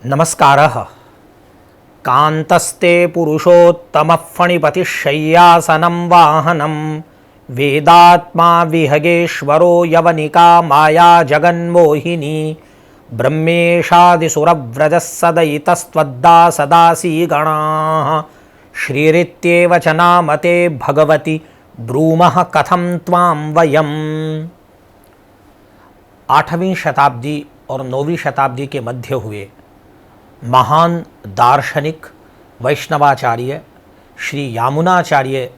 नमस्कारः। कान्तस्ते पुरुषोत्तमः फणिपतिशय्यासनं वाहनं वेदात्मा विहगेश्वरो यवनिका माया जगन्मोहिनी ब्रह्मेशादिसुरव्रजः सदयितस्त्वद्दासदासीगणाः श्रीरित्येव च नामते भगवति ब्रूमः कथं त्वां वयम्। 8वीं शताब्दी और 9वीं शताब्दी के मध्य हुए महान दार्शनिक वैष्णवाचार्य श्री यामुनाचार्य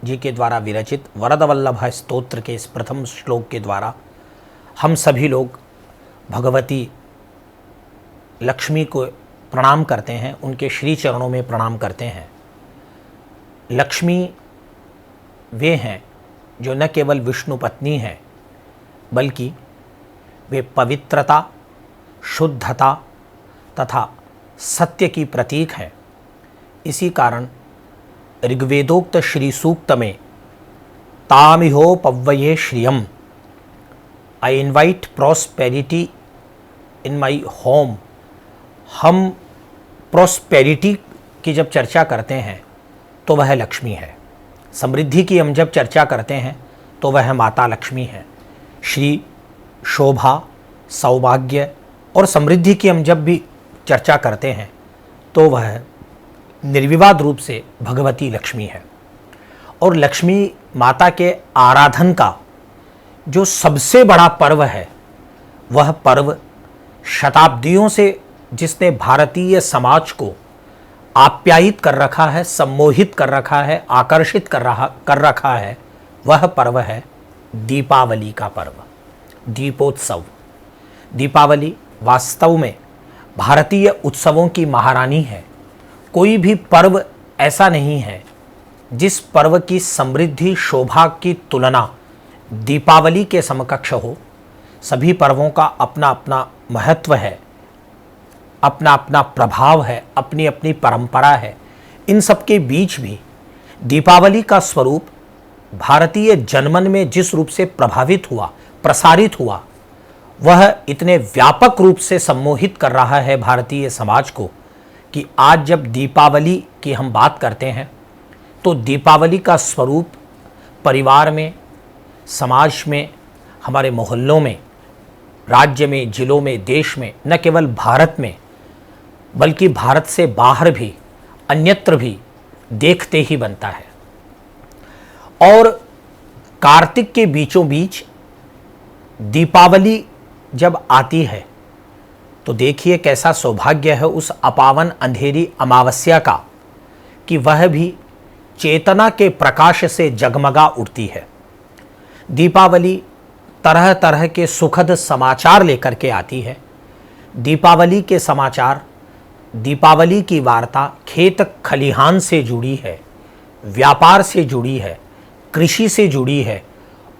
जी के द्वारा विरचित वरदवल्लभ स्तोत्र के इस प्रथम श्लोक के द्वारा हम सभी लोग भगवती लक्ष्मी को प्रणाम करते हैं, उनके श्री चरणों में प्रणाम करते हैं। लक्ष्मी वे हैं जो न केवल विष्णु पत्नी हैं बल्कि वे पवित्रता, शुद्धता तथा सत्य की प्रतीक है। इसी कारण ऋग्वेदोक्त श्री सूक्त में तामिहो पव्वये श्रियम, I invite prosperity in my home. हम प्रॉस्पेरिटी की जब चर्चा करते हैं तो वह लक्ष्मी है, समृद्धि की हम जब चर्चा करते हैं तो वह माता लक्ष्मी है। श्री शोभा, सौभाग्य और समृद्धि की हम जब भी चर्चा करते हैं तो वह निर्विवाद रूप से भगवती लक्ष्मी है। और लक्ष्मी माता के आराधन का जो सबसे बड़ा पर्व है वह पर्व शताब्दियों से जिसने भारतीय समाज को आप्यायित कर रखा है, सम्मोहित कर रखा है, आकर्षित कर रखा है, वह पर्व है दीपावली का पर्व, दीपोत्सव। दीपावली वास्तव में भारतीय उत्सवों की महारानी है। कोई भी पर्व ऐसा नहीं है जिस पर्व की समृद्धि, शोभा की तुलना दीपावली के समकक्ष हो। सभी पर्वों का अपना अपना महत्व है, अपना अपना प्रभाव है, अपनी अपनी परंपरा है। इन सब के बीच भी दीपावली का स्वरूप भारतीय जनमन में जिस रूप से प्रभावित हुआ, प्रसारित हुआ, वह इतने व्यापक रूप से सम्मोहित कर रहा है भारतीय समाज को कि आज जब दीपावली की हम बात करते हैं तो दीपावली का स्वरूप परिवार में, समाज में, हमारे मोहल्लों में, राज्य में, जिलों में, देश में, न केवल भारत में बल्कि भारत से बाहर भी, अन्यत्र भी देखते ही बनता है। और कार्तिक के बीचों बीच दीपावली जब आती है तो देखिए कैसा सौभाग्य है उस अपावन अंधेरी अमावस्या का कि वह भी चेतना के प्रकाश से जगमगा उठती है। दीपावली तरह तरह के सुखद समाचार लेकर के आती है। दीपावली के समाचार, दीपावली की वार्ता खेत खलिहान से जुड़ी है, व्यापार से जुड़ी है, कृषि से जुड़ी है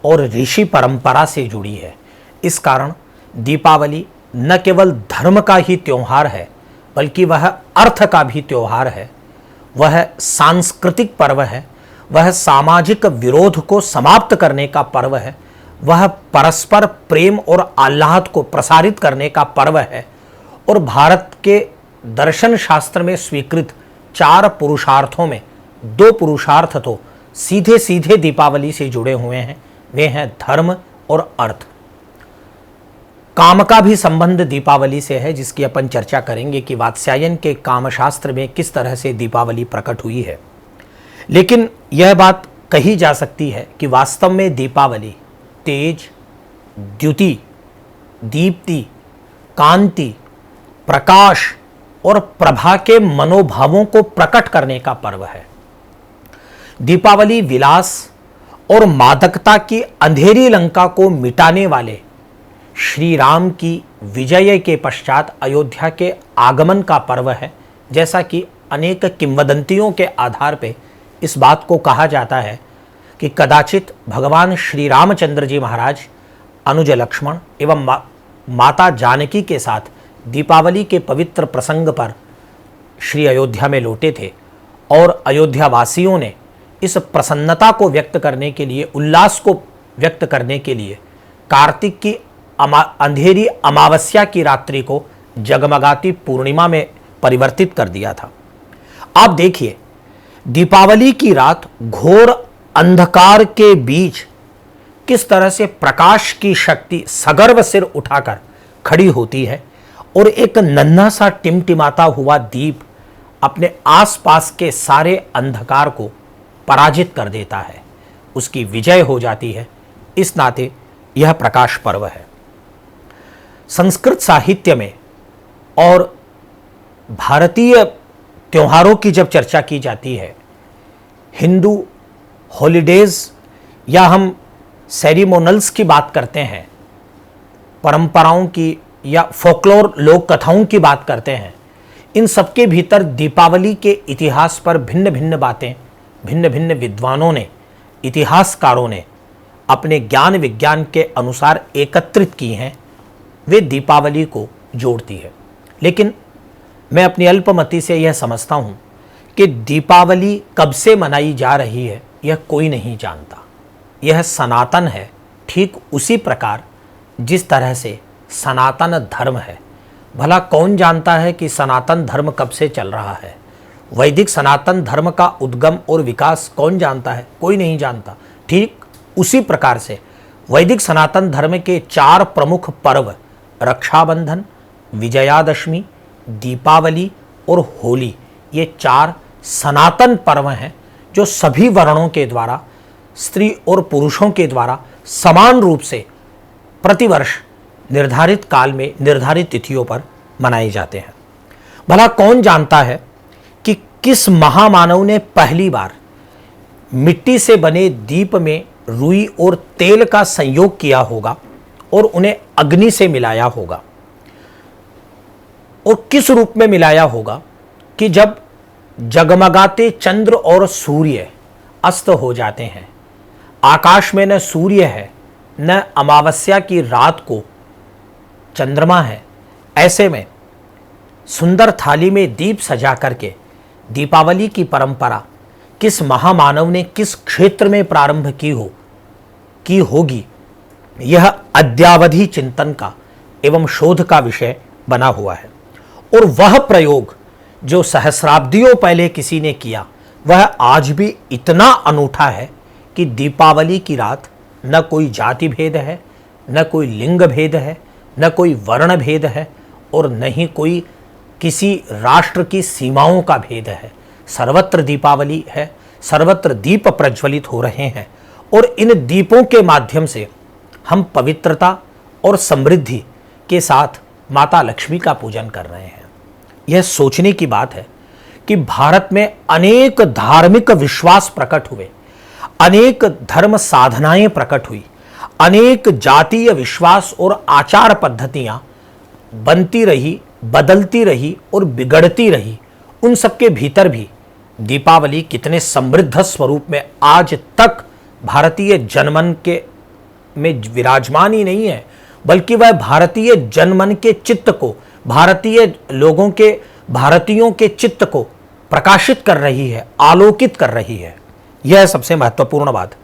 और ऋषि परंपरा से जुड़ी है। इस कारण दीपावली न केवल धर्म का ही त्योहार है बल्कि वह अर्थ का भी त्योहार है। वह सांस्कृतिक पर्व है, वह सामाजिक विरोध को समाप्त करने का पर्व है, वह परस्पर प्रेम और आह्लाद को प्रसारित करने का पर्व है। और भारत के दर्शन शास्त्र में स्वीकृत 4 पुरुषार्थों में 2 पुरुषार्थ तो सीधे सीधे दीपावली से जुड़े हुए हैं। वे हैं धर्म और अर्थ। काम का भी संबंध दीपावली से है, जिसकी अपन चर्चा करेंगे कि वात्स्यायन के कामशास्त्र में किस तरह से दीपावली प्रकट हुई है। लेकिन यह बात कही जा सकती है कि वास्तव में दीपावली तेज, द्युति, दीप्ति, कांति, प्रकाश और प्रभा के मनोभावों को प्रकट करने का पर्व है। दीपावली विलास और मादकता की अंधेरी लंका को मिटाने वाले श्री राम की विजय के पश्चात अयोध्या के आगमन का पर्व है। जैसा कि अनेक किंवदंतियों के आधार पे इस बात को कहा जाता है कि कदाचित भगवान श्री रामचंद्र जी महाराज अनुज लक्ष्मण एवं माता जानकी के साथ दीपावली के पवित्र प्रसंग पर श्री अयोध्या में लौटे थे और अयोध्या वासियों ने इस प्रसन्नता को व्यक्त करने के लिए, उल्लास को व्यक्त करने के लिए कार्तिक की अंधेरी अमावस्या की रात्रि को जगमगाती पूर्णिमा में परिवर्तित कर दिया था। आप देखिए, दीपावली की रात घोर अंधकार के बीच किस तरह से प्रकाश की शक्ति सगर्व सिर उठाकर खड़ी होती है और एक नन्हा सा टिमटिमाता हुआ दीप अपने आसपास के सारे अंधकार को पराजित कर देता है, उसकी विजय हो जाती है। इस नाते यह प्रकाश पर्व है। संस्कृत साहित्य में और भारतीय त्योहारों की जब चर्चा की जाती है, हिंदू हॉलीडेज या हम सेरिमोनल्स की बात करते हैं, परंपराओं की या फोकलोर लोक कथाओं की बात करते हैं, इन सबके भीतर दीपावली के इतिहास पर भिन्न भिन्न बातें भिन्न भिन्न विद्वानों ने, इतिहासकारों ने अपने ज्ञान विज्ञान के अनुसार एकत्रित की हैं। वे दीपावली को जोड़ती है। लेकिन मैं अपनी अल्पमति से यह समझता हूँ कि दीपावली कब से मनाई जा रही है यह कोई नहीं जानता। यह सनातन है, ठीक उसी प्रकार जिस तरह से सनातन धर्म है। भला कौन जानता है कि सनातन धर्म कब से चल रहा है? वैदिक सनातन धर्म का उद्गम और विकास कौन जानता है? कोई नहीं जानता। ठीक उसी प्रकार से वैदिक सनातन धर्म के 4 प्रमुख पर्व रक्षाबंधन, विजयादशमी, दीपावली और होली, ये 4 सनातन पर्व हैं जो सभी वर्णों के द्वारा, स्त्री और पुरुषों के द्वारा समान रूप से प्रतिवर्ष निर्धारित काल में निर्धारित तिथियों पर मनाए जाते हैं। भला कौन जानता है कि किस महामानव ने पहली बार मिट्टी से बने दीप में रुई और तेल का संयोग किया होगा और उन्हें अग्नि से मिलाया होगा, और किस रूप में मिलाया होगा कि जब जगमगाते चंद्र और सूर्य अस्त हो जाते हैं, आकाश में न सूर्य है न अमावस्या की रात को चंद्रमा है, ऐसे में सुंदर थाली में दीप सजा करके दीपावली की परंपरा किस महामानव ने किस क्षेत्र में प्रारंभ की होगी, यह अद्यावधि चिंतन का एवं शोध का विषय बना हुआ है। और वह प्रयोग जो सहस्राब्दियों पहले किसी ने किया, वह आज भी इतना अनूठा है कि दीपावली की रात न कोई जाति भेद है, न कोई लिंग भेद है, न कोई वर्ण भेद है और न ही कोई किसी राष्ट्र की सीमाओं का भेद है। सर्वत्र दीपावली है, सर्वत्र दीप प्रज्वलित हो रहे हैं और इन दीपों के माध्यम से हम पवित्रता और समृद्धि के साथ माता लक्ष्मी का पूजन कर रहे हैं। यह सोचने की बात है कि भारत में अनेक धार्मिक विश्वास प्रकट हुए, अनेक धर्म साधनाएं प्रकट हुई, अनेक जातीय विश्वास और आचार पद्धतियां बनती रही, बदलती रही और बिगड़ती रही। उन सबके भीतर भी दीपावली कितने समृद्ध स्वरूप में आज तक भारतीय जनमन के में विराजमान ही नहीं है, बल्कि वह भारतीय जनमन के चित्त को, भारतीय लोगों के, भारतीयों के चित्त को प्रकाशित कर रही है, आलोकित कर रही है। यह सबसे महत्वपूर्ण बात।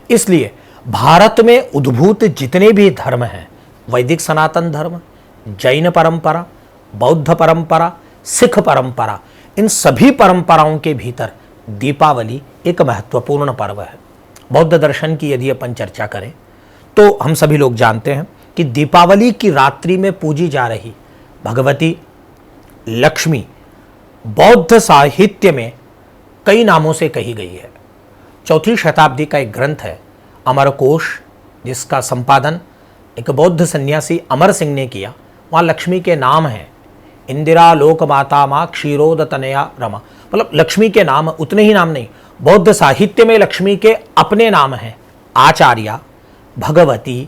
इसलिए भारत में उद्भूत जितने भी धर्म हैं, वैदिक सनातन धर्म, जैन परंपरा, बौद्ध परंपरा, सिख परंपरा, इन सभी परंपराओं के भीतर दीपावली एक महत्वपूर्ण पर्व है। बौद्ध दर्शन की यदि अपन चर्चा करें तो हम सभी लोग जानते हैं कि दीपावली की रात्रि में पूजी जा रही भगवती लक्ष्मी बौद्ध साहित्य में कई नामों से कही गई है। 4वीं शताब्दी का एक ग्रंथ है अमरकोश, जिसका संपादन एक बौद्ध सन्यासी अमर सिंह ने किया। वहाँ लक्ष्मी के नाम हैं, इंदिरा लोक माता माँ क्षीरोद तनया रमा, मतलब लक्ष्मी के नाम, उतने ही नाम नहीं, बौद्ध साहित्य में लक्ष्मी के अपने नाम हैं, आचार्या, भगवती,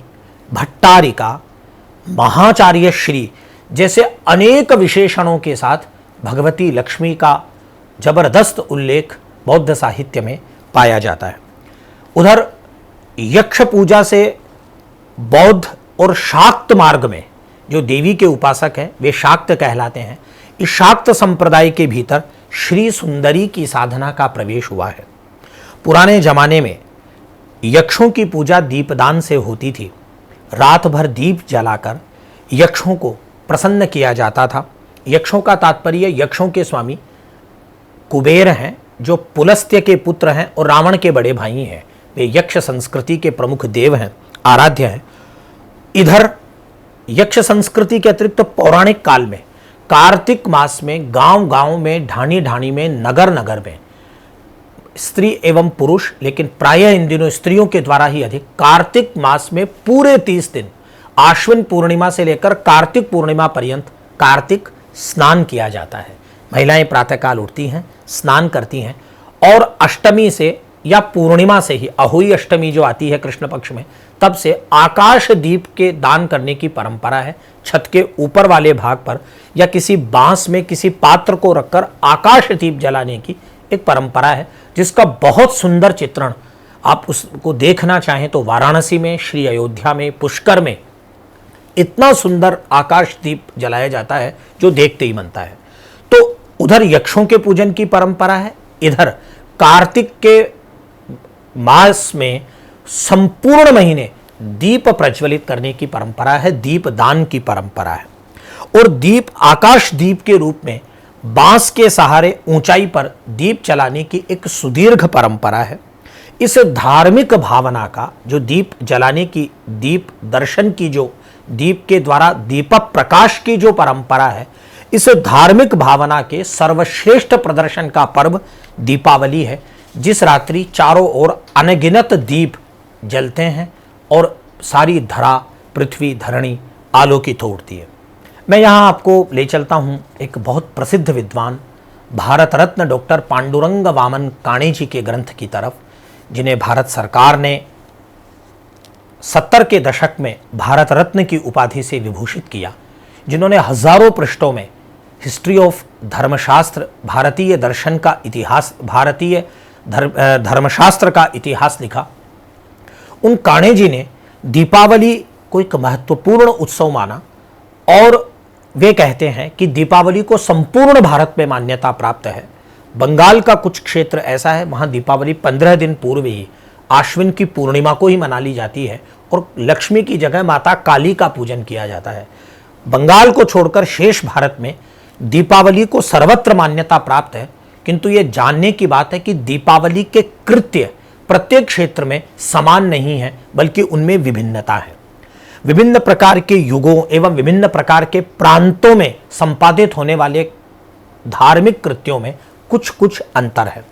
भट्टारिका, महाचार्य श्री जैसे अनेक विशेषणों के साथ भगवती लक्ष्मी का जबरदस्त उल्लेख बौद्ध साहित्य में पाया जाता है। उधर यक्ष पूजा से बौद्ध और शाक्त मार्ग में जो देवी के उपासक हैं वे शाक्त कहलाते हैं। इस शाक्त संप्रदाय के भीतर श्री सुंदरी की साधना का प्रवेश हुआ है। पुराने जमाने में यक्षों की पूजा दीपदान से होती थी। रात भर दीप जलाकर यक्षों को प्रसन्न किया जाता था। यक्षों का तात्पर्य यक्षों के स्वामी कुबेर हैं, जो पुलस्त्य के पुत्र हैं और रावण के बड़े भाई हैं। वे यक्ष संस्कृति के प्रमुख देव हैं, आराध्य हैं। इधर यक्ष संस्कृति के अतिरिक्त पौराणिक काल में कार्तिक मास में गांव गांव में, ढाणी ढाणी में, नगर नगर में स्त्री एवं पुरुष, लेकिन प्रायः इन दिनों स्त्रियों के द्वारा ही अधिक, कार्तिक मास में पूरे 30 दिन आश्विन पूर्णिमा से लेकर कार्तिक पूर्णिमा पर्यंत कार्तिक स्नान किया जाता है। महिलाएं प्रातःकाल उठती हैं, स्नान करती हैं और अष्टमी से या पूर्णिमा से ही, अहोई अष्टमी जो आती है कृष्ण पक्ष में, तब से आकाश दीप के दान करने की परंपरा है। छत के ऊपर वाले भाग पर या किसी बांस में किसी पात्र को रखकर आकाश दीप जलाने की एक परंपरा है, जिसका बहुत सुंदर चित्रण आप उसको देखना चाहें तो वाराणसी में, श्री अयोध्या में, पुष्कर में इतना सुंदर आकाश दीप जलाया जाता है जो देखते ही मनता है। तो उधर यक्षों के पूजन की परंपरा है, इधर कार्तिक के मास में संपूर्ण महीने दीप प्रज्वलित करने की परंपरा है, दीप दान की परंपरा है। और दीप आकाश दीप के रूप में बांस के सहारे ऊंचाई पर दीप जलाने की एक सुदीर्घ परंपरा है। इस धार्मिक भावना का, जो दीप जलाने की, दीप दर्शन की, जो दीप के द्वारा दीप प्रकाश की जो परंपरा है, इस धार्मिक भावना के सर्वश्रेष्ठ प्रदर्शन का पर्व दीपावली है, जिस रात्रि चारों ओर अनगिनत दीप जलते हैं और सारी धरा, पृथ्वी, धरणी आलोकित होती है। मैं यहाँ आपको ले चलता हूँ एक बहुत प्रसिद्ध विद्वान, भारत रत्न डॉक्टर पांडुरंग वामन काणे जी के ग्रंथ की तरफ, जिन्हें भारत सरकार ने 70 के दशक में भारत रत्न की उपाधि से विभूषित किया, जिन्होंने हजारों पृष्ठों में हिस्ट्री ऑफ धर्मशास्त्र, भारतीय दर्शन का इतिहास, भारतीय धर्मशास्त्र का इतिहास लिखा। उन काणे जी ने दीपावली को एक महत्वपूर्ण उत्सव माना और वे कहते हैं कि दीपावली को संपूर्ण भारत में मान्यता प्राप्त है। बंगाल का कुछ क्षेत्र ऐसा है, वहां दीपावली 15 दिन पूर्व ही आश्विन की पूर्णिमा को ही मना ली जाती है और लक्ष्मी की जगह माता काली का पूजन किया जाता है। बंगाल को छोड़कर शेष भारत में दीपावली को सर्वत्र मान्यता प्राप्त है, किंतु यह जानने की बात है कि दीपावली के कृत्य प्रत्येक क्षेत्र में समान नहीं है, बल्कि उनमें विभिन्नता है। विभिन्न प्रकार के युगों एवं विभिन्न प्रकार के प्रांतों में संपादित होने वाले धार्मिक कृत्यों में कुछ कुछ अंतर है।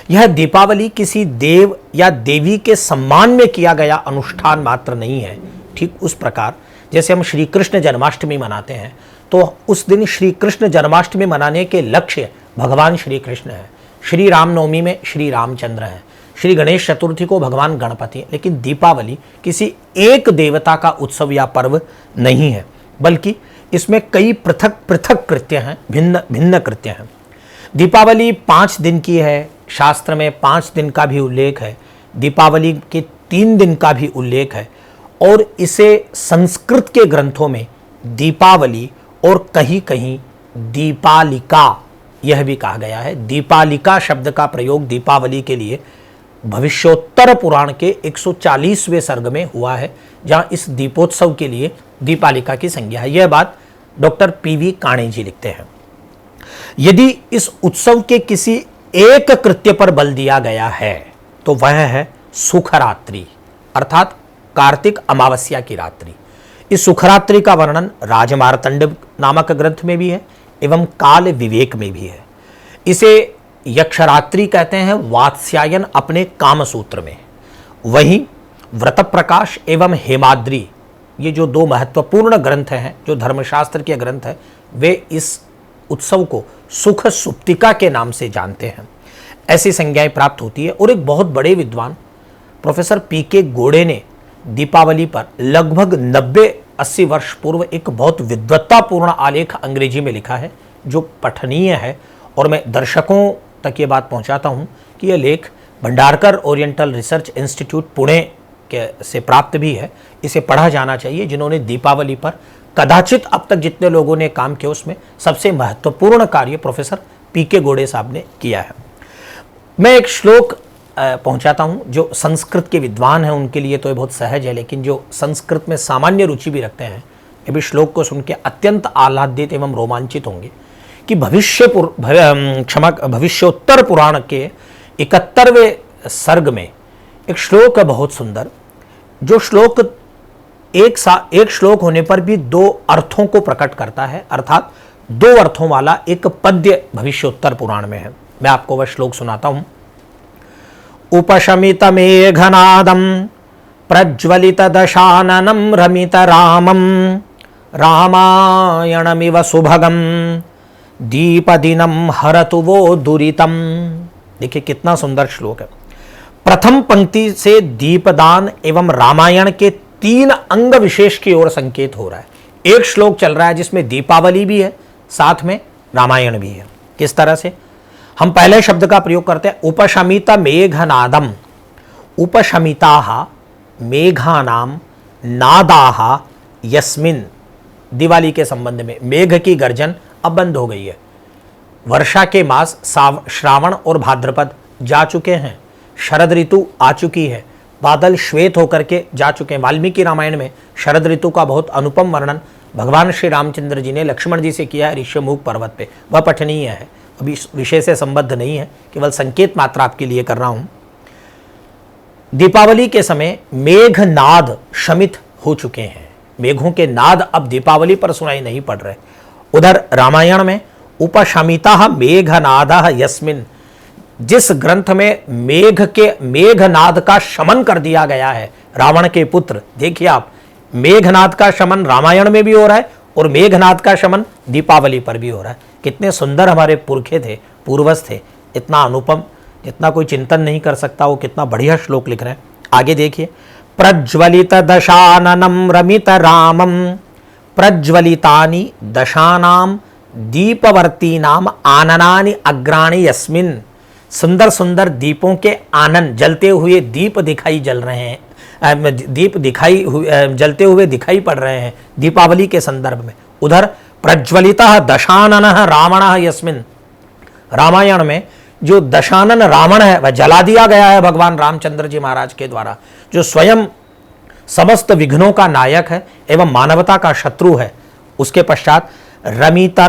यह दीपावली किसी देव या देवी के सम्मान में किया गया अनुष्ठान मात्र नहीं है। ठीक उस प्रकार जैसे हम श्री कृष्ण जन्माष्टमी मनाते हैं, तो उस दिन श्री कृष्ण जन्माष्टमी मनाने के लक्ष्य भगवान श्री कृष्ण है। श्री रामनवमी में श्री रामचंद्र हैं, श्री गणेश चतुर्थी को भगवान गणपति। लेकिन दीपावली किसी एक देवता का उत्सव या पर्व नहीं है, बल्कि इसमें कई पृथक पृथक कृत्य हैं, भिन्न भिन्न कृत्य हैं। दीपावली 5 दिन की है, शास्त्र में 5 दिन का भी उल्लेख है, दीपावली के 3 दिन का भी उल्लेख है, और इसे संस्कृत के ग्रंथों में दीपावली और कहीं कहीं दीपालिका यह भी कहा गया है। दीपालिका शब्द का प्रयोग दीपावली के लिए भविष्योत्तर पुराण के 140वें सर्ग में हुआ है, जहां इस दीपोत्सव के लिए दीपालिका की संज्ञा है। यह बात डॉक्टर पीवी काणे जी लिखते हैं। यदि इस उत्सव के किसी एक कृत्य पर बल दिया गया है तो वह है सुखरात्रि, अर्थात कार्तिक अमावस्या की रात्रि। इस सुखरात्रि का वर्णन राजमार्तंड नामक ग्रंथ में भी है एवं काल विवेक में भी है। इसे यक्षरात्रि कहते हैं वात्स्यायन अपने कामसूत्र में। वहीं व्रत प्रकाश एवं हेमाद्री, ये जो 2 महत्वपूर्ण ग्रंथ हैं, जो धर्मशास्त्र के ग्रंथ हैं, वे इस उत्सव को सुख सुप्तिका के नाम से जानते हैं। ऐसी संज्ञाएं प्राप्त होती है। और एक बहुत बड़े विद्वान प्रोफेसर पीके गोड़े ने दीपावली पर लगभग 90-80 वर्ष पूर्व एक बहुत विद्वत्तापूर्ण आलेख अंग्रेजी में लिखा है, जो पठनीय है। और मैं दर्शकों तक ये बात पहुंचाता हूं कि यह लेख Bhandarkar oriental research institute Pune के से प्राप्त भी है। इसे पढ़ा जाना चाहिए। जिन्होंने दीपावली पर कदाचित अब तक जितने लोगों ने काम किया, उसमें सबसे महत्वपूर्ण कार्य प्रोफेसर पीके गोड़े साहब ने किया है। मैं एक श्लोक पहुंचाता हूं, जो संस्कृत के विद्वान हैं उनके लिए तो ये बहुत सहज है, लेकिन जो संस्कृत में सामान्य रुचि भी रखते हैं ये भी श्लोक को सुन के अत्यंत आह्लादित एवं रोमांचित होंगे कि भविष्योत्तर पुराण के 71वें सर्ग में एक श्लोक है बहुत सुंदर, जो श्लोक एक श्लोक होने पर भी दो अर्थों को प्रकट करता है, अर्थात दो अर्थों वाला एक पद्य भविष्योत्तर पुराण में है। मैं आपको वह श्लोक सुनाता हूं। उपशमित मेघनादम प्रज्वलित दशाननम रमित रामम रामायणमिव सुभगम दीपदिनम हरतु वो दुरितम। देखिए कितना सुंदर श्लोक है। प्रथम पंक्ति से दीपदान एवं रामायण के 3 अंग विशेष की ओर संकेत हो रहा है। एक श्लोक चल रहा है जिसमें दीपावली भी है, साथ में रामायण भी है। किस तरह से? हम पहले शब्द का प्रयोग करते हैं उपशमित मेघनादम। उपशमिता मेघानाम नादाहा यस्मिन। दिवाली के संबंध में मेघ की गर्जन अब बंद हो गई है। वर्षा के मास श्रावण और भाद्रपद जा चुके हैं, शरद ऋतु आ चुकी है, बादल श्वेत होकर के जा चुके हैं। वाल्मीकि रामायण में शरद ऋतु का बहुत अनुपम वर्णन भगवान श्री रामचंद्र जी ने लक्ष्मण जी से किया है ऋष्यमुख पर्वत पे। वह पठनीय है, अभी विषय से संबद्ध नहीं है, केवल संकेत मात्र आपके लिए कर रहा हूं। दीपावली के समय मेघनाद शमित हो चुके हैं। मेघों के नाद अब दीपावली पर सुनाई नहीं पड़ रहे। उधर रामायण में उपशमिता मेघनाद यस्मिन, जिस ग्रंथ में मेघनाद का शमन कर दिया गया है रावण के पुत्र। देखिए आप, मेघनाद का शमन रामायण में भी हो रहा है और मेघनाद का शमन दीपावली पर भी हो रहा है। कितने सुंदर हमारे पुरखे थे, पूर्वज थे, इतना अनुपम, जितना कोई चिंतन नहीं कर सकता, वो कितना बढ़िया श्लोक लिख रहे हैं। आगे देखिए, प्रज्वलित दशाननम रमित रामम प्रज्वलितानि दशानाम दीपवर्तीनाम आननानि अग्राणि यस्मिन। सुंदर सुंदर दीपों के आनन, जलते हुए दीप दिखाई जल रहे हैं, जलते हुए दिखाई पड़ रहे हैं दीपावली के संदर्भ में। उधर प्रज्वलिता दशानन रावण यस्मिन, रामायण में जो दशानन रावण है वह जला दिया गया है भगवान रामचंद्र जी महाराज के द्वारा, जो स्वयं समस्त विघ्नों का नायक है एवं मानवता का शत्रु है। उसके पश्चात रमित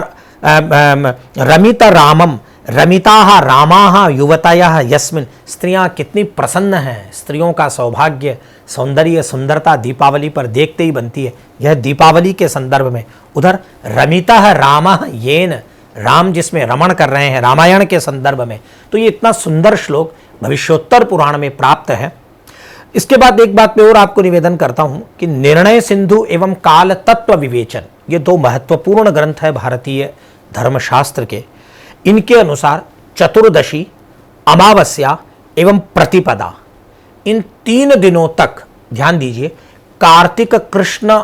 रामम, रमिता रामा युवतया यस्मिन। स्त्रियां कितनी प्रसन्न हैं, स्त्रियों का सौभाग्य, सौंदर्य, सुंदरता दीपावली पर देखते ही बनती है। यह दीपावली के संदर्भ में। उधर रमिता है रामा येन, राम जिसमें रमण कर रहे हैं रामायण के संदर्भ में। तो ये इतना सुंदर श्लोक भविष्योत्तर पुराण में प्राप्त है। इसके बाद एक बात मैं और आपको निवेदन करता हूं कि निर्णय सिंधु एवं काल तत्व विवेचन, ये 2 महत्वपूर्ण ग्रंथ है भारतीय धर्मशास्त्र के। इनके अनुसार चतुर्दशी, अमावस्या एवं प्रतिपदा, इन 3 दिनों तक ध्यान दीजिए, कार्तिक कृष्ण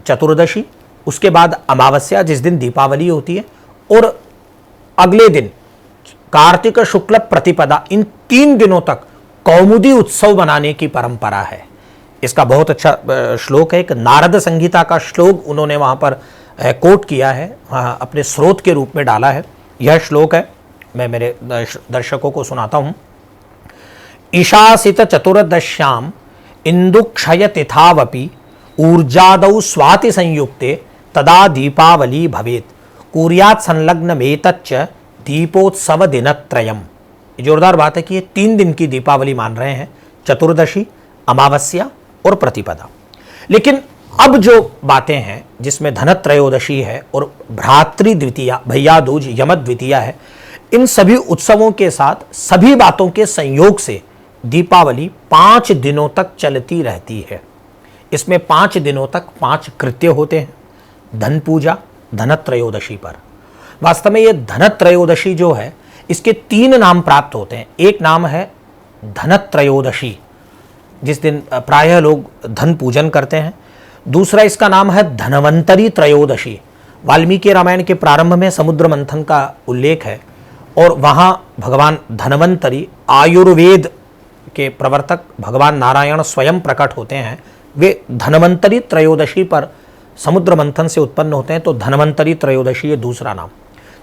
चतुर्दशी, उसके बाद अमावस्या जिस दिन दीपावली होती है, और अगले दिन कार्तिक शुक्ल प्रतिपदा, इन 3 दिनों तक कौमुदी उत्सव मनाने की परंपरा है। इसका बहुत अच्छा श्लोक है, एक नारद संहिता का श्लोक उन्होंने वहां पर कोट किया है, अपने स्रोत के रूप में डाला है। यह श्लोक है, मैं मेरे दर्शकों को सुनाता हूं। ईशासित चतुर्दश्याम इंदुक्षय तिथावपि ऊर्जादौ स्वाति संयुक्ते तदा दीपावली भवेत कुर्यात् संलग्न मेतच्च दीपोत्सव दिनत्रयम। जोरदार बात है कि ये 3 दिन की दीपावली मान रहे हैं, चतुर्दशी, अमावस्या और प्रतिपदा। लेकिन अब जो बातें हैं जिसमें धनत्रयोदशी है और भ्रातृ द्वितीया, भैया दूज, यम द्वितीया है, इन सभी उत्सवों के साथ सभी बातों के संयोग से दीपावली 5 दिनों तक चलती रहती है। इसमें 5 दिनों तक 5 कृत्य होते हैं। धन पूजा धनत्रयोदशी पर, वास्तव में ये धनत्रयोदशी जो है इसके 3 नाम प्राप्त होते हैं। एक नाम है धनत्रयोदशी, जिस दिन प्रायः लोग धन पूजन करते हैं। दूसरा इसका नाम है धनवंतरी त्रयोदशी। वाल्मीकि रामायण के प्रारंभ में समुद्र मंथन का उल्लेख है और वहाँ भगवान धनवंतरी, आयुर्वेद के प्रवर्तक भगवान नारायण स्वयं प्रकट होते हैं। वे धनवंतरी त्रयोदशी पर समुद्र मंथन से उत्पन्न होते हैं, तो धनवंतरी त्रयोदशी ये दूसरा नाम।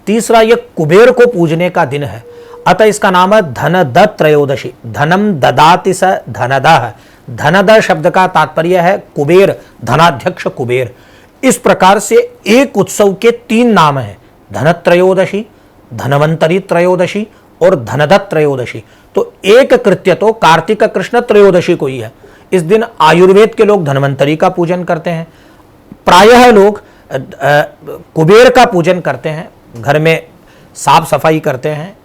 तीसरा, ये कुबेर को पूजने का दिन है, अतः इसका नाम है धनद त्रयोदशी। धनम ददाति स धनदः। धनद शब्द का तात्पर्य है कुबेर, धनाध्यक्ष कुबेर। इस प्रकार से एक उत्सव के 3 नाम हैं, धनत्रयोदशी, धनवंतरी त्रयोदशी और धनदत्त त्रयोदशी। तो एक कृत्य तो कार्तिक कृष्ण त्रयोदशी को ही है। इस दिन आयुर्वेद के लोग धनवंतरी का पूजन करते हैं, प्रायः लोग कुबेर का पूजन करते हैं, घर में साफ सफाई करते हैं,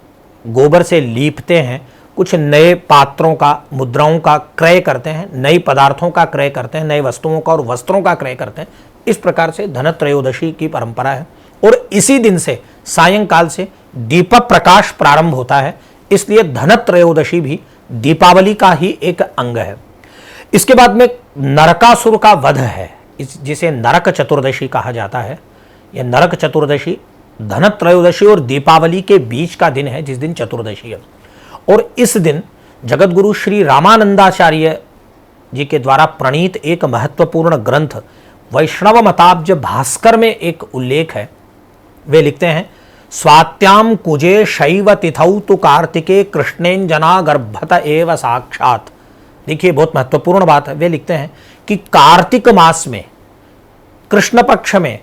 गोबर से लीपते हैं, कुछ नए पात्रों का, मुद्राओं का क्रय करते हैं, नए पदार्थों का क्रय करते हैं, नए वस्तुओं का और वस्त्रों का क्रय करते हैं। इस प्रकार से धनत्रयोदशी की परंपरा है और इसी दिन से सायंकाल से दीप प्रकाश प्रारंभ होता है, इसलिए धनत्रयोदशी भी दीपावली का ही एक अंग है। इसके बाद में नरकासुर का वध है, जिसे नरक चतुर्दशी कहा जाता है। यह नरक चतुर्दशी धनत्रयोदशी और दीपावली के बीच का दिन है, जिस दिन चतुर्दशी है। और इस दिन जगतगुरु श्री रामानंदाचार्य जी के द्वारा प्रणीत एक महत्वपूर्ण ग्रंथ वैष्णव मताब्ज भास्कर में एक उल्लेख है। वे लिखते हैं, स्वात्याम कुजे शैव तिथौ तु कार्तिके कृष्णेंजना गर्भत एव साक्षात। देखिए बहुत महत्वपूर्ण बात है। वे लिखते हैं कि कार्तिक मास में कृष्ण पक्ष में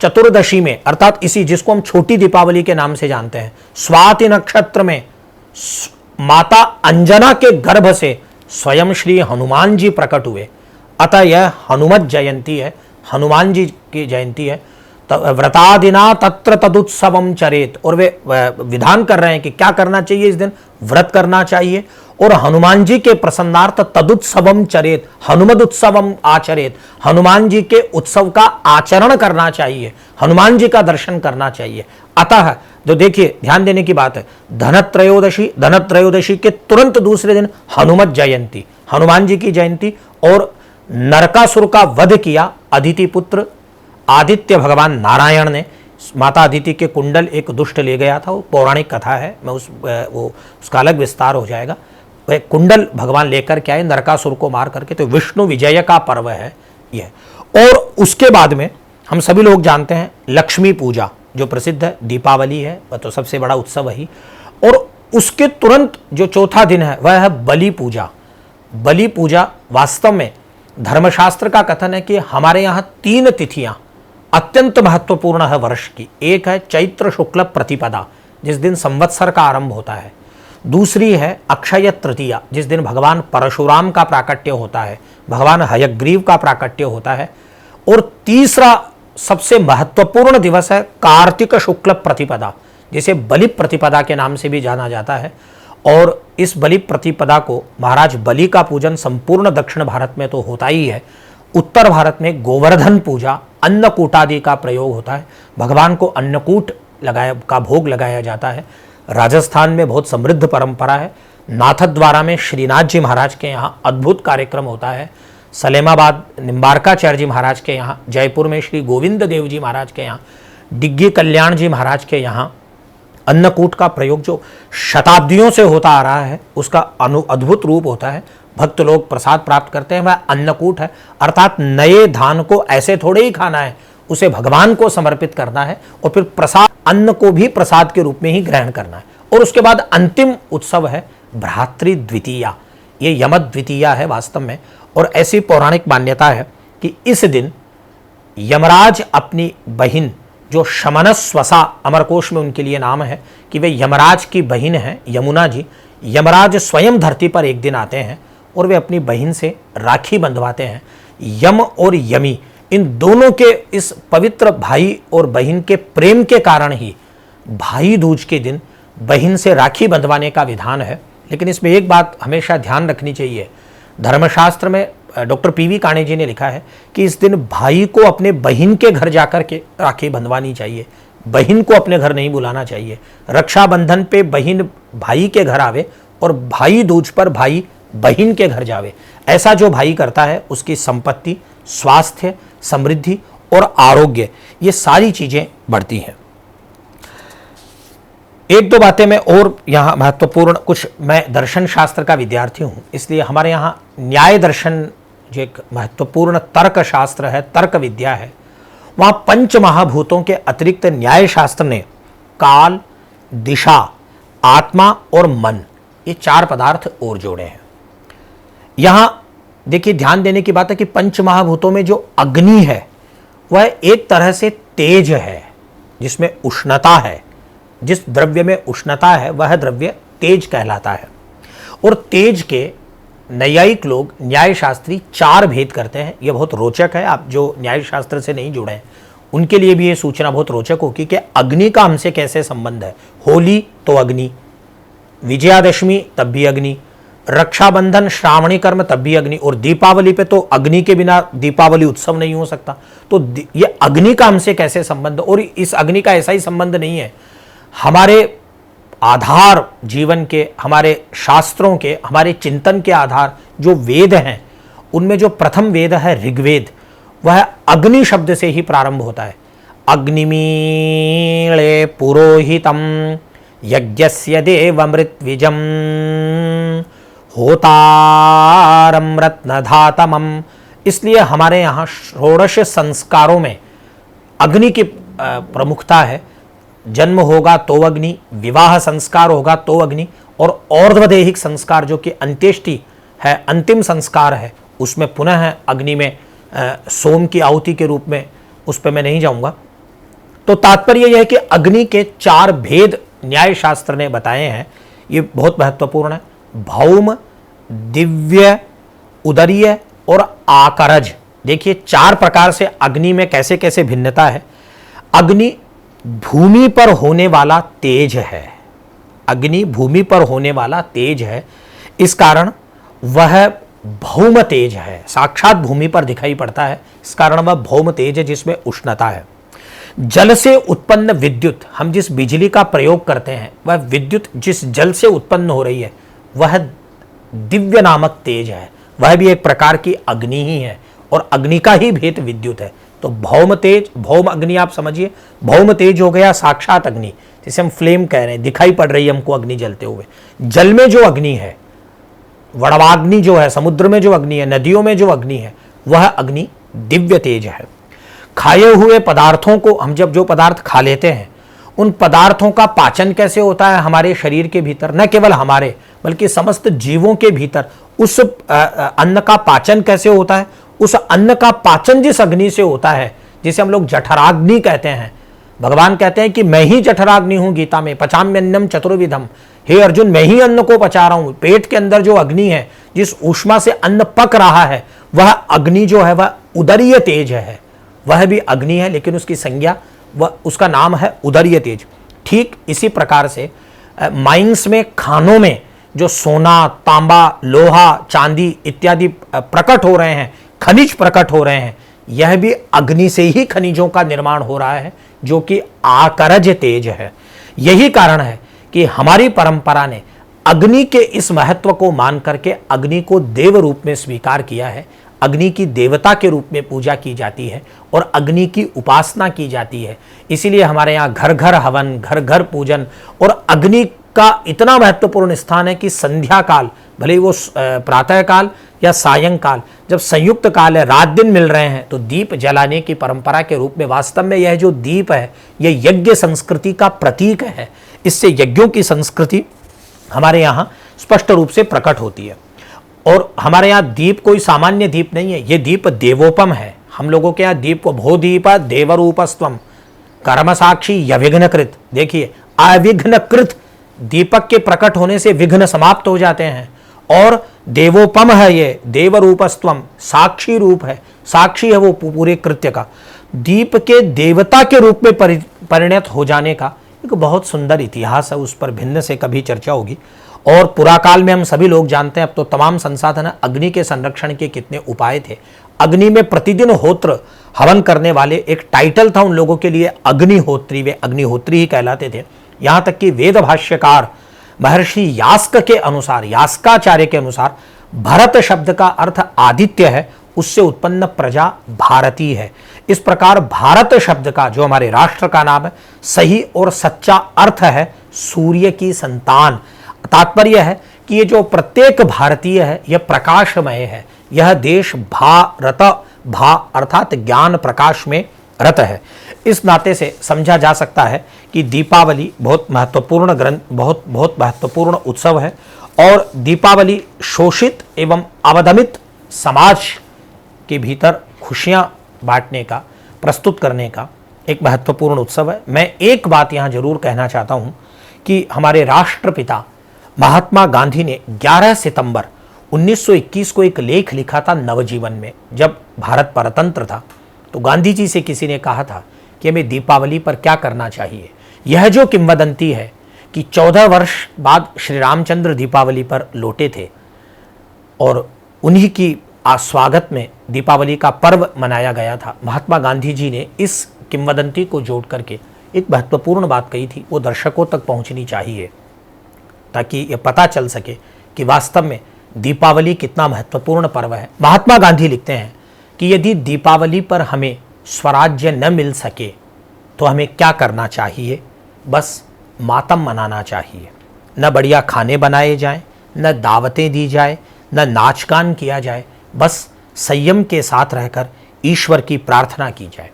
चतुर्दशी में, अर्थात इसी जिसको हम छोटी दीपावली के नाम से जानते हैं, स्वाति नक्षत्र में माता अंजना के गर्भ से स्वयं श्री हनुमान जी प्रकट हुए। अतः यह हनुमत जयंती है, हनुमान जी की जयंती है। व्रतादिना तत्र तदुत्सवम चरेत, और वे विधान कर रहे हैं कि क्या करना चाहिए इस दिन, व्रत करना चाहिए और हनुमान जी के प्रसन्नार्थ तदुत्सवम चरेत, हनुमद उत्सवम आचरेत, हनुमान जी के उत्सव का आचरण करना चाहिए, हनुमान जी का दर्शन करना चाहिए। अतः जो देखिए ध्यान देने की बात है, धनत्रयोदशी के तुरंत दूसरे दिन हनुमत जयंती, हनुमान जी की जयंती, और नरकासुर का वध किया अदिति पुत्र आदित्य भगवान नारायण ने। माता अदिति के कुंडल एक दुष्ट ले गया था, वो पौराणिक कथा है, मैं उसका अलग विस्तार हो जाएगा। वह कुंडल भगवान लेकर के आए नरकासुर को मार करके, तो विष्णु विजय का पर्व है यह। और उसके बाद में हम सभी लोग जानते हैं लक्ष्मी पूजा जो प्रसिद्ध है, दीपावली है, वह तो सबसे बड़ा उत्सव है ही। और उसके तुरंत जो चौथा दिन है वह है बलि पूजा। बलि पूजा वास्तव में धर्मशास्त्र का कथन है कि हमारे यहाँ 3 तिथियां अत्यंत महत्वपूर्ण है वर्ष की। एक है चैत्र शुक्ल प्रतिपदा, जिस दिन संवत्सर का आरंभ होता है। दूसरी है अक्षय तृतीया, जिस दिन भगवान परशुराम का प्राकट्य होता है, भगवान हयग्रीव का प्राकट्य होता है। और तीसरा सबसे महत्वपूर्ण दिवस है कार्तिक शुक्ल प्रतिपदा, जिसे बलि प्रतिपदा के नाम से भी जाना जाता है। और इस बलि प्रतिपदा को महाराज बलि का पूजन संपूर्ण दक्षिण भारत में तो होता ही है, उत्तर भारत में गोवर्धन पूजा, अन्नकूट आदि का प्रयोग होता है। भगवान को अन्नकूट का भोग लगाया जाता है। राजस्थान में बहुत समृद्ध परंपरा है। नाथद्वारा में श्रीनाथ जी महाराज के यहाँ अद्भुत कार्यक्रम होता है। सलेमाबाद निम्बारकाचार्य जी महाराज के यहाँ, जयपुर में श्री गोविंद देव जी महाराज के यहाँ, डिग्गी कल्याण जी महाराज के यहाँ अन्नकूट का प्रयोग जो शताब्दियों से होता आ रहा है, उसका अद्भुत रूप होता है। भक्त लोग प्रसाद प्राप्त करते हैं, वह अन्नकूट है। अर्थात नए धान को ऐसे थोड़े ही खाना है, उसे भगवान को समर्पित करना है और फिर प्रसाद, अन्न को भी प्रसाद के रूप में ही ग्रहण करना है। और उसके बाद अंतिम उत्सव है भ्रातृ द्वितीया, ये यम द्वितीया है वास्तव में। और ऐसी पौराणिक मान्यता है कि इस दिन यमराज अपनी बहिन जो शमनस्वसा, अमरकोश में उनके लिए नाम है कि वे यमराज की बहिन हैं यमुना जी। यमराज स्वयं धरती पर एक दिन आते हैं और वे अपनी बहिन से राखी बंधवाते हैं। यम और यमी, इन दोनों के इस पवित्र भाई और बहन के प्रेम के कारण ही भाई दूज के दिन बहन से राखी बंधवाने का विधान है। लेकिन इसमें एक बात हमेशा ध्यान रखनी चाहिए, धर्मशास्त्र में डॉक्टर पीवी काणे जी ने लिखा है कि इस दिन भाई को अपने बहन के घर जाकर के राखी बंधवानी चाहिए, बहन को अपने घर नहीं बुलाना चाहिए। रक्षाबंधन पे बहन भाई के घर आवे और भाई दूज पर भाई बहन के घर जावे। ऐसा जो भाई करता है उसकी संपत्ति, स्वास्थ्य, समृद्धि और आरोग्य, ये सारी चीजें बढ़ती हैं। एक दो बातें मैं और यहाँ महत्वपूर्ण, कुछ, मैं दर्शन शास्त्र का विद्यार्थी हूँ, इसलिए हमारे यहाँ न्याय दर्शन जो एक महत्वपूर्ण तर्क शास्त्र है, तर्क विद्या है, वहाँ पंच महाभूतों के अतिरिक्त न्याय शास्त्र ने काल, दिशा, आत्मा और मन, ये 4 पदार्थ और जोड़े हैं। यहाँ देखिए ध्यान देने की बात है कि पंच महाभूतों में जो अग्नि है वह एक तरह से तेज है, जिसमें उष्णता है। जिस द्रव्य में उष्णता है वह द्रव्य तेज कहलाता है। और तेज के न्यायिक लोग, न्याय शास्त्री 4 भेद करते हैं। यह बहुत रोचक है। आप जो न्याय शास्त्र से नहीं जुड़े हैं उनके लिए भी ये सूचना बहुत रोचक होगी कि अग्नि का हमसे कैसे संबंध है। होली तो अग्नि, विजयादशमी तब भी अग्नि, रक्षाबंधन श्रावणी कर्म तब भी अग्नि, और दीपावली पे तो अग्नि के बिना दीपावली उत्सव नहीं हो सकता। तो ये अग्नि का हमसे कैसे संबंध, और इस अग्नि का ऐसा ही संबंध नहीं है। हमारे आधार जीवन के, हमारे शास्त्रों के, हमारे चिंतन के आधार जो वेद हैं, उनमें जो प्रथम वेद है ऋग्वेद, वह अग्नि शब्द से ही प्रारंभ होता है। अग्निमीळे पुरोहितम यज्ञस्य देवमृत्विजम होतारम रत्नधातमम। इसलिए हमारे यहाँ षोडश संस्कारों में अग्नि की प्रमुखता है। जन्म होगा तो अग्नि, विवाह संस्कार होगा तो अग्नि, और और्ध्वदेहिक संस्कार जो कि अंत्येष्टि है, अंतिम संस्कार है, उसमें पुनः अग्नि में सोम की आहुति के रूप में, उस पर मैं नहीं जाऊंगा। तो तात्पर्य यह है कि अग्नि के 4 भेद न्याय शास्त्र ने बताए हैं। ये बहुत महत्वपूर्ण है। भौम, दिव्य, उदरीय और आकरज। देखिए 4 प्रकार से अग्नि में कैसे कैसे भिन्नता है। अग्नि भूमि पर होने वाला तेज है। अग्नि भूमि पर होने वाला तेज है, इस कारण वह भौम तेज है, साक्षात भूमि पर दिखाई पड़ता है। इस कारण वह भौम तेज है, जिसमें उष्णता है। जल से उत्पन्न विद्युत, हम जिस बिजली का प्रयोग करते हैं, वह विद्युत जिस जल से उत्पन्न हो रही है वह दिव्य नामक तेज है। वह भी एक प्रकार की अग्नि ही है, और अग्नि का ही भेद विद्युत है। तो भौम तेज, भौम अग्नि आप समझिए। भौम तेज हो गया साक्षात अग्नि, जिसे हम फ्लेम कह रहे हैं, दिखाई पड़ रही है हमको अग्नि जलते हुए। जल में जो अग्नि है, वड़वाग्नि जो है, समुद्र में जो अग्नि है, नदियों में जो अग्नि है, वह अग्नि दिव्य तेज है। खाए हुए पदार्थों को, हम जब जो पदार्थ खा लेते हैं, उन पदार्थों का पाचन कैसे होता है हमारे शरीर के भीतर, न केवल हमारे बल्कि समस्त जीवों के भीतर उस अन्न का पाचन कैसे होता है। उस अन्न का पाचन जिस अग्नि से होता है, जिसे हम लोग जठराग्नि कहते हैं। भगवान कहते हैं कि मैं ही जठराग्नि हूं गीता में, पचाम्यन्नम चतुर्विधम। हे अर्जुन, मैं ही अन्न को पचा रहा हूं। पेट के अंदर जो अग्नि है, जिस ऊष्मा से अन्न पक रहा है, वह अग्नि जो है वह उदरीय तेज है। वह भी अग्नि है, लेकिन उसकी संज्ञा, वह उसका नाम है उदरीय तेज। ठीक इसी प्रकार से माइंस में, खानों में जो सोना, तांबा, लोहा, चांदी इत्यादि प्रकट हो रहे हैं, खनिज प्रकट हो रहे हैं, यह भी अग्नि से ही खनिजों का निर्माण हो रहा है, जो कि आकरज तेज है। यही कारण है कि हमारी परंपरा ने अग्नि के इस महत्व को मान करके अग्नि को देव रूप में स्वीकार किया है। अग्नि की देवता के रूप में पूजा की जाती है और अग्नि की उपासना की जाती है। इसीलिए हमारे यहाँ घर घर हवन, घर घर पूजन, और अग्नि का इतना महत्वपूर्ण स्थान है कि संध्या काल, भले ही वो प्रातः काल या सायंकाल, जब संयुक्त काल है, रात दिन मिल रहे हैं, तो दीप जलाने की परंपरा के रूप में, वास्तव में यह जो दीप है, यह यज्ञ संस्कृति का प्रतीक है। इससे यज्ञों की संस्कृति हमारे यहाँ स्पष्ट रूप से प्रकट होती है। और हमारे यहाँ दीप कोई सामान्य दीप नहीं है, ये दीप देवोपम है। हम लोगों के यहाँ दीप को भो दीप देवरूपस्त्वम कर्म साक्षी यविघ्नकृत। देखिए, अविघ्नकृत दीपक के प्रकट होने से विघ्न समाप्त हो जाते हैं, और देवोपम है ये, देवरूपस्त्वम साक्षी रूप है, साक्षी है वो पूरे कृत्य का। दीप के देवता के रूप में परिणत हो जाने का एक बहुत सुंदर इतिहास है, उस पर भिन्न से कभी चर्चा होगी। और पुराकाल में हम सभी लोग जानते हैं, अब तो तमाम संसाधन अग्नि के संरक्षण के कितने उपाय थे। अग्नि में प्रतिदिन होत्र हवन करने वाले, एक टाइटल था उन लोगों के लिए अग्निहोत्री, वे अग्निहोत्री ही कहलाते थे। यहाँ तक कि वेद भाष्यकार महर्षि यास्क के अनुसार, यास्काचार्य के अनुसार, भरत शब्द का अर्थ आदित्य है, उससे उत्पन्न प्रजा भारती है। इस प्रकार भारत शब्द का, जो हमारे राष्ट्र का नाम है, सही और सच्चा अर्थ है सूर्य की संतान। तात्पर्य है कि ये जो प्रत्येक भारतीय है, यह प्रकाशमय है। यह देश भारत, भा अर्थात ज्ञान प्रकाश में रत है। इस नाते से समझा जा सकता है कि दीपावली बहुत महत्वपूर्ण बहुत महत्वपूर्ण उत्सव है, और दीपावली शोषित एवं अवदमित समाज के भीतर खुशियां बांटने का, प्रस्तुत करने का एक महत्वपूर्ण उत्सव है। मैं एक बात यहाँ जरूर कहना चाहता हूँ कि हमारे राष्ट्रपिता महात्मा गांधी ने 11 सितंबर 1921 को एक लेख लिखा था नवजीवन में। जब भारत परतंत्र था तो गांधी जी से किसी ने कहा था कि हमें दीपावली पर क्या करना चाहिए। यह जो किंवदंती है कि 14 वर्ष बाद श्री रामचंद्र दीपावली पर लौटे थे और उन्हीं की स्वागत में दीपावली का पर्व मनाया गया था। महात्मा गांधी जी ने इस किंवदंती को जोड़ करके एक महत्वपूर्ण बात कही थी, वो दर्शकों तक पहुंचनी चाहिए ताकि ये पता चल सके कि वास्तव में दीपावली कितना महत्वपूर्ण पर्व है। महात्मा गांधी लिखते हैं कि यदि दीपावली पर हमें स्वराज्य न मिल सके तो हमें क्या करना चाहिए, बस मातम मनाना चाहिए। न बढ़िया खाने बनाए जाएं, न दावतें दी जाए, न नाच गान किया जाए, बस संयम के साथ रहकर ईश्वर की प्रार्थना की जाए।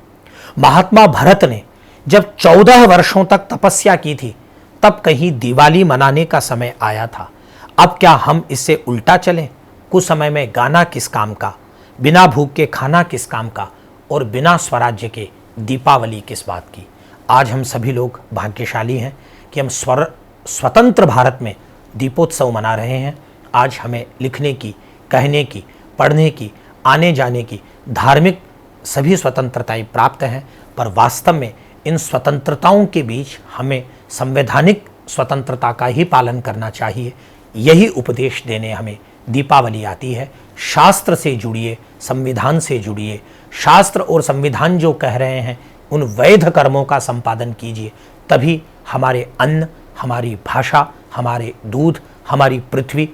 महात्मा भरत ने जब 14 वर्षों तक तपस्या की थी तब कहीं दिवाली मनाने का समय आया था। अब क्या हम इससे उल्टा चलें? कुछ समय में गाना किस काम का, बिना भूख के खाना किस काम का और बिना स्वराज्य के दीपावली किस बात की। आज हम सभी लोग भाग्यशाली हैं कि हम स्वतंत्र भारत में दीपोत्सव मना रहे हैं। आज हमें लिखने की, कहने की, पढ़ने की, आने जाने की धार्मिक सभी स्वतंत्रताएं प्राप्त हैं, पर वास्तव में इन स्वतंत्रताओं के बीच हमें संवैधानिक स्वतंत्रता का ही पालन करना चाहिए। यही उपदेश देने हमें दीपावली आती है। शास्त्र से जुड़िए, संविधान से जुड़िए। शास्त्र और संविधान जो कह रहे हैं उन वैध कर्मों का संपादन कीजिए, तभी हमारे अन्न, हमारी भाषा, हमारे दूध, हमारी पृथ्वी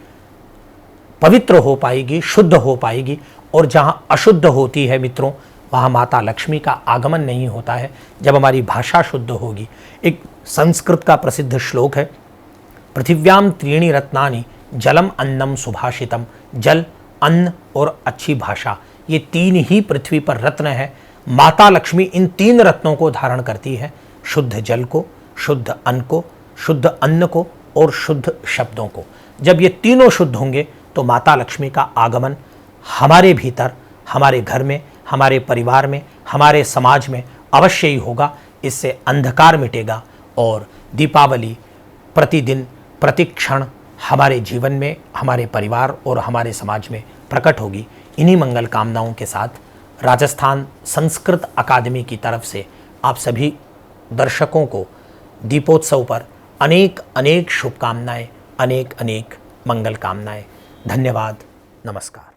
पवित्र हो पाएगी, शुद्ध हो पाएगी। और जहाँ अशुद्ध होती है मित्रों, वहाँ माता लक्ष्मी का आगमन नहीं होता है। जब हमारी भाषा शुद्ध होगी, एक संस्कृत का प्रसिद्ध श्लोक है, पृथिव्याम त्रीणि रत्नानि जलम अन्नम सुभाषितम। जल, अन्न और अच्छी भाषा, ये तीन ही पृथ्वी पर रत्न है। माता लक्ष्मी इन तीन रत्नों को धारण करती है, शुद्ध जल को, शुद्ध अन्न को, शुद्ध अन्न को और शुद्ध शब्दों को। जब ये तीनों शुद्ध होंगे तो माता लक्ष्मी का आगमन हमारे भीतर, हमारे घर में, हमारे परिवार में, हमारे समाज में अवश्य ही होगा। इससे अंधकार मिटेगा और दीपावली प्रतिदिन, प्रतिक्षण हमारे जीवन में, हमारे परिवार और हमारे समाज में प्रकट होगी। इन्हीं मंगल कामनाओं के साथ राजस्थान संस्कृत अकादमी की तरफ से आप सभी दर्शकों को दीपोत्सव पर अनेक अनेक शुभकामनाएं, अनेक अनेक मंगल कामनाएं। धन्यवाद, नमस्कार।